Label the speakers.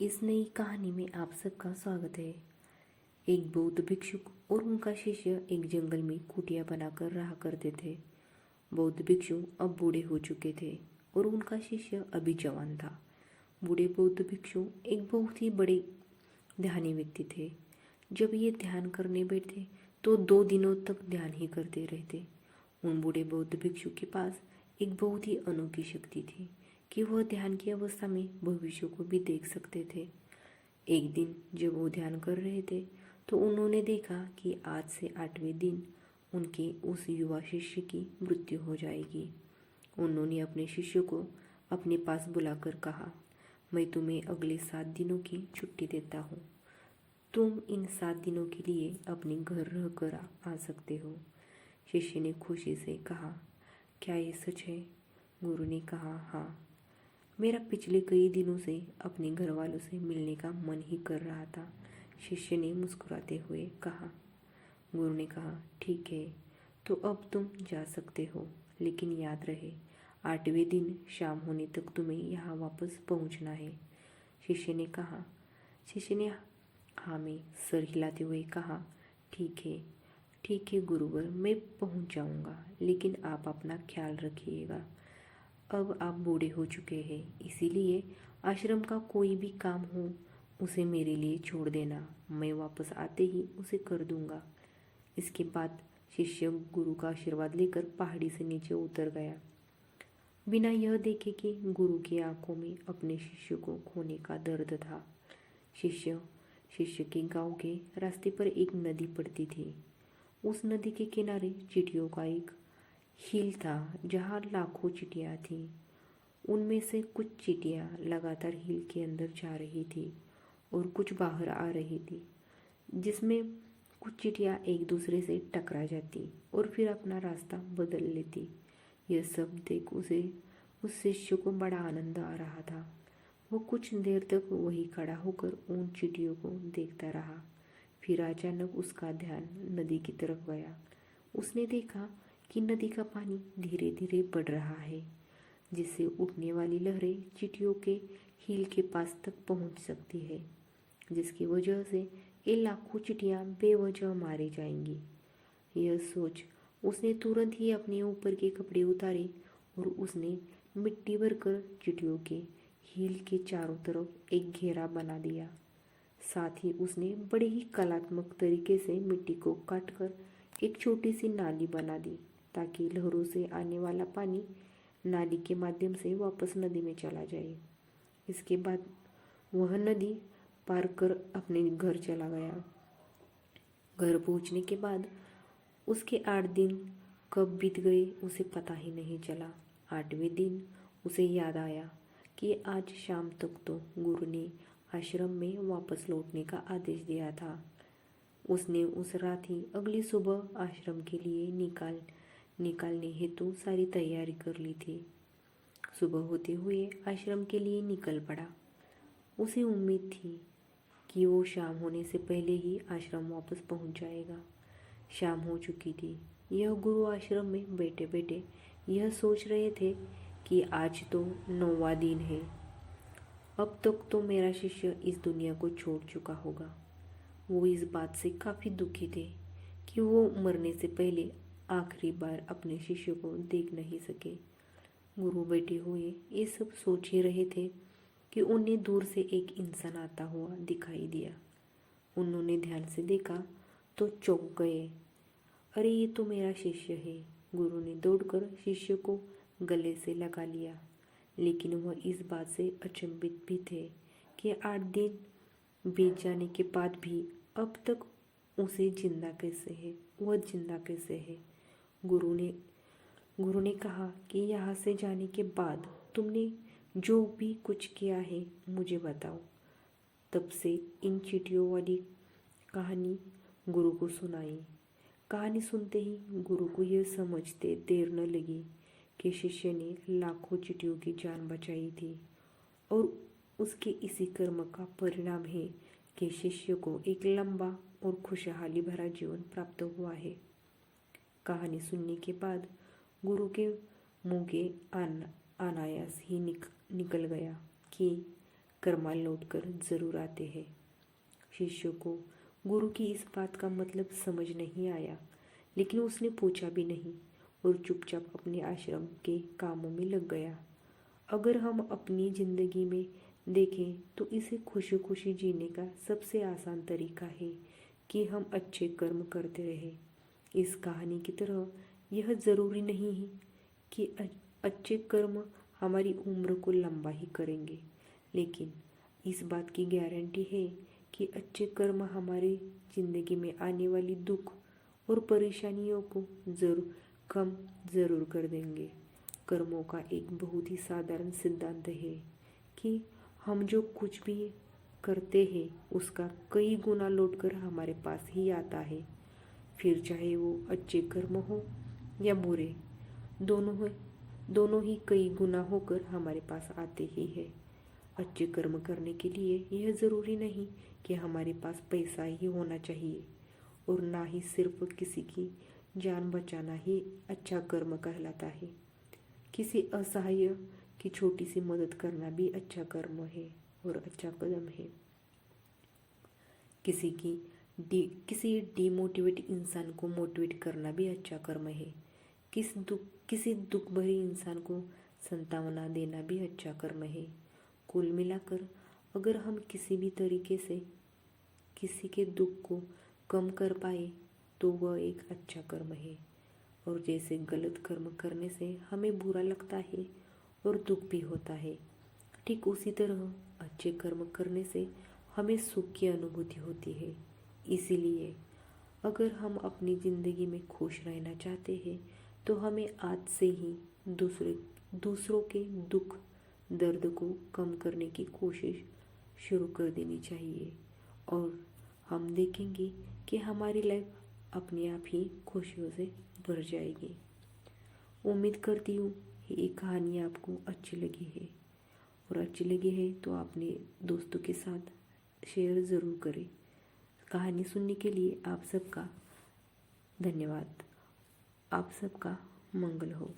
Speaker 1: इस नई कहानी में आप सबका स्वागत है। एक बौद्ध भिक्षुक और उनका शिष्य एक जंगल में कुटिया बनाकर रहा करते थे। बौद्ध भिक्षु अब बूढ़े हो चुके थे और उनका शिष्य अभी जवान था। बूढ़े बौद्ध भिक्षु एक बहुत ही बड़े ध्यानी व्यक्ति थे। जब ये ध्यान करने बैठते तो 2 दिनों तक ध्यान ही करते रहते। उन बूढ़े बौद्ध भिक्षु के पास एक बहुत ही अनोखी शक्ति थी कि वह ध्यान की अवस्था में भविष्य को भी देख सकते थे। एक दिन जब वो ध्यान कर रहे थे तो उन्होंने देखा कि आज से 8वें दिन उनके उस युवा शिष्य की मृत्यु हो जाएगी। उन्होंने अपने शिष्य को अपने पास बुलाकर कहा, मैं तुम्हें अगले 7 दिनों की छुट्टी देता हूँ। तुम इन 7 दिनों के लिए अपने घर रह कर आ सकते हो। शिष्य ने खुशी से कहा, क्या ये सच है? गुरु ने कहा, हाँ, मेरा पिछले कई दिनों से अपने घर वालों से मिलने का मन ही कर रहा था। शिष्य ने मुस्कुराते हुए कहा। गुरु ने कहा, ठीक है, तो अब तुम जा सकते हो, लेकिन याद रहे 8वें दिन शाम होने तक तुम्हें यहाँ वापस पहुँचना है। शिष्य ने हाँ में सर हिलाते हुए कहा, ठीक है गुरुवर, मैं पहुँच जाऊँगा, लेकिन आप अपना ख्याल रखिएगा। अब आप बूढ़े हो चुके हैं, इसीलिए आश्रम का कोई भी काम हो उसे मेरे लिए छोड़ देना, मैं वापस आते ही उसे कर दूंगा। इसके बाद शिष्य गुरु का आशीर्वाद लेकर पहाड़ी से नीचे उतर गया, बिना यह देखे कि गुरु की आंखों में अपने शिष्य को खोने का दर्द था। शिष्य के गांव के रास्ते पर एक नदी पड़ती थी। उस नदी के किनारे चींटियों का एक हिल था जहाँ लाखों चींटियाँ थीं। उनमें से कुछ चींटियाँ लगातार हिल के अंदर जा रही थी और कुछ बाहर आ रही थी, जिसमें कुछ चींटियाँ एक दूसरे से टकरा जाती और फिर अपना रास्ता बदल लेती। यह सब देख उस शिष्य को बड़ा आनंद आ रहा था। वो कुछ देर तक वहीं खड़ा होकर उन चींटियों को देखता रहा। फिर अचानक उसका ध्यान नदी की तरफ गया। उसने देखा कि नदी का पानी धीरे धीरे बढ़ रहा है, जिससे उठने वाली लहरें चींटियों के हील के पास तक पहुंच सकती है, जिसकी वजह से ये लाखों चींटियां बेवजह मारी जाएंगी। यह सोच उसने तुरंत ही अपने ऊपर के कपड़े उतारे और उसने मिट्टी भरकर चींटियों के हील के चारों तरफ एक घेरा बना दिया। साथ ही उसने बड़े ही कलात्मक तरीके से मिट्टी को काटकर एक छोटी सी नाली बना दी, ताकि लहरों से आने वाला पानी नाली के माध्यम से वापस नदी में चला जाए। इसके बाद वह नदी पार कर अपने घर चला गया। घर पहुंचने के बाद उसके 8 दिन कब बीत गए उसे पता ही नहीं चला। 8वें दिन उसे याद आया कि आज शाम तक तो गुरु ने आश्रम में वापस लौटने का आदेश दिया था। उसने उस रात ही अगली सुबह आश्रम के लिए निकालने हेतु सारी तैयारी कर ली थी। सुबह होते हुए आश्रम के लिए निकल पड़ा। उसे उम्मीद थी कि वो शाम होने से पहले ही आश्रम वापस पहुंच जाएगा। शाम हो चुकी थी। यह गुरु आश्रम में बैठे बैठे यह सोच रहे थे कि आज तो 9वां दिन है। अब तक तो मेरा शिष्य इस दुनिया को छोड़ चुका होगा। वो इस बात से काफ़ी दुखी थे कि वो मरने से पहले आखिरी बार अपने शिष्य को देख नहीं सके। गुरु बैठे हुए ये सब सोच ही रहे थे कि उन्हें दूर से एक इंसान आता हुआ दिखाई दिया। उन्होंने ध्यान से देखा तो चौंक गए। अरे, ये तो मेरा शिष्य है। गुरु ने दौड़कर शिष्य को गले से लगा लिया, लेकिन वह इस बात से अचंभित भी थे कि 8 दिन बीत जाने के बाद भी अब तक वह जिंदा कैसे है। गुरु ने कहा कि यहाँ से जाने के बाद तुमने जो भी कुछ किया है मुझे बताओ। तब से इन चींटियों वाली कहानी गुरु को सुनाई। कहानी सुनते ही गुरु को यह समझते देर न लगी कि शिष्य ने लाखों चींटियों की जान बचाई थी और उसके इसी कर्म का परिणाम है कि शिष्य को एक लंबा और खुशहाली भरा जीवन प्राप्त हुआ है। कहानी सुनने के बाद गुरु के मुंह के अनायास ही निकल गया कि कर्मा लौट कर जरूर आते हैं। शिष्य को गुरु की इस बात का मतलब समझ नहीं आया, लेकिन उसने पूछा भी नहीं और चुपचाप अपने आश्रम के कामों में लग गया। अगर हम अपनी जिंदगी में देखें तो इसे खुशी खुशी जीने का सबसे आसान तरीका है कि हम अच्छे कर्म करते रहें। इस कहानी की तरह यह ज़रूरी नहीं है कि अच्छे कर्म हमारी उम्र को लंबा ही करेंगे, लेकिन इस बात की गारंटी है कि अच्छे कर्म हमारी ज़िंदगी में आने वाली दुख और परेशानियों को कम ज़रूर कर देंगे। कर्मों का एक बहुत ही साधारण सिद्धांत है कि हम जो कुछ भी करते हैं उसका कई गुना लौटकर हमारे पास ही आता है। फिर चाहे वो अच्छे कर्म हो या बुरे, दोनों ही कई गुना होकर हमारे पास आते ही है। अच्छे कर्म करने के लिए यह ज़रूरी नहीं कि हमारे पास पैसा ही होना चाहिए, और ना ही सिर्फ किसी की जान बचाना ही अच्छा कर्म कहलाता है। किसी असहाय की छोटी सी मदद करना भी अच्छा कर्म है और अच्छा कदम है। किसी डिमोटिवेट इंसान को मोटिवेट करना भी अच्छा कर्म है। किसी दुख भरे इंसान को सांत्वना देना भी अच्छा कर्म है। कुल मिलाकर अगर हम किसी भी तरीके से किसी के दुख को कम कर पाए तो वह एक अच्छा कर्म है। और जैसे गलत कर्म करने से हमें बुरा लगता है और दुख भी होता है, ठीक उसी तरह अच्छे कर्म करने से हमें सुख की अनुभूति होती है। इसीलिए अगर हम अपनी ज़िंदगी में खुश रहना चाहते हैं तो हमें आज से ही दूसरों के दुख दर्द को कम करने की कोशिश शुरू कर देनी चाहिए, और हम देखेंगे कि हमारी लाइफ अपने आप ही खुशियों से भर जाएगी। उम्मीद करती हूँ कि ये कहानी आपको अच्छी लगी है, और अच्छी लगी है तो अपने दोस्तों के साथ शेयर ज़रूर करें। कहानी सुनने के लिए आप सबका धन्यवाद। आप सबका मंगल हो।